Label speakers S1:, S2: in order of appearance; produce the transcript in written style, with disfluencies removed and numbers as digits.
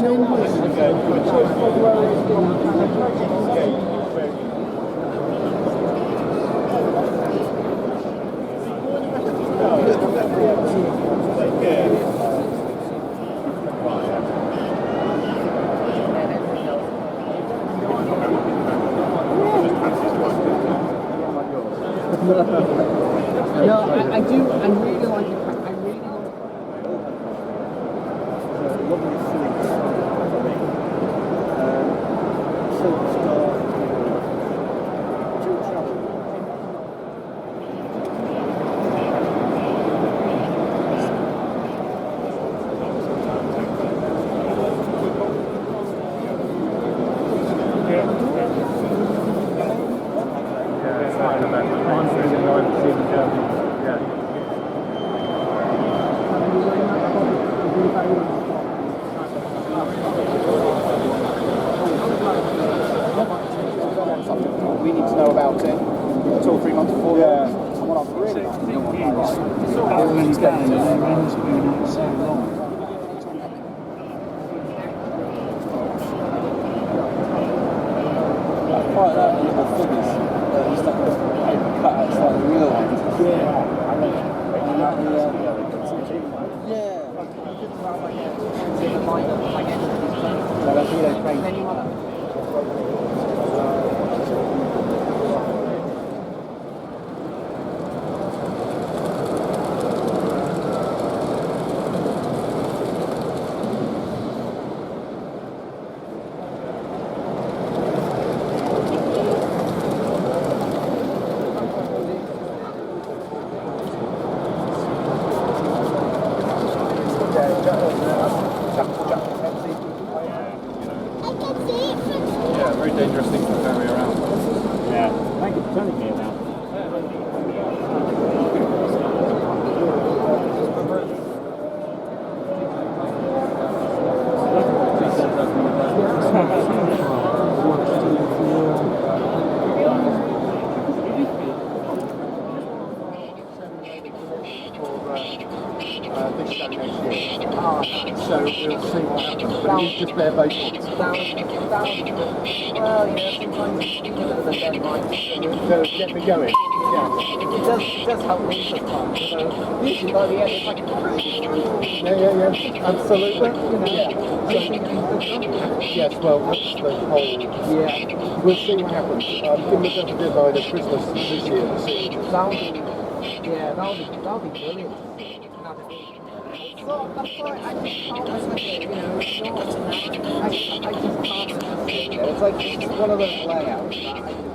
S1: No, I do. I really like it. I really like
S2: we need to know about it 2 or 3 months before. Yeah. And what I've really like to do is getting in there and so long. Quite like the little figures that you stuck with paper cut out like the real ones. Yeah. Rapido Trains UK.
S3: Yeah, very dangerous thing to carry around.
S4: Yeah, thank you for telling me about.
S2: So we'll see what happens. But he's just there basically.
S1: well, yeah, sometimes you get a deadline.
S2: So get me going. Yeah.
S1: It does help me sometimes. So usually by the end, it's like
S2: Yeah. Absolutely. Yes, well, that's the whole.
S1: yeah,
S2: We'll see what happens. Give me a deadline at Christmas this year to see.
S1: that'll be brilliant. Well, that's why I just can't listen to it, you know, it's not, I just can't listen to it. It's like, it's one of those layouts that I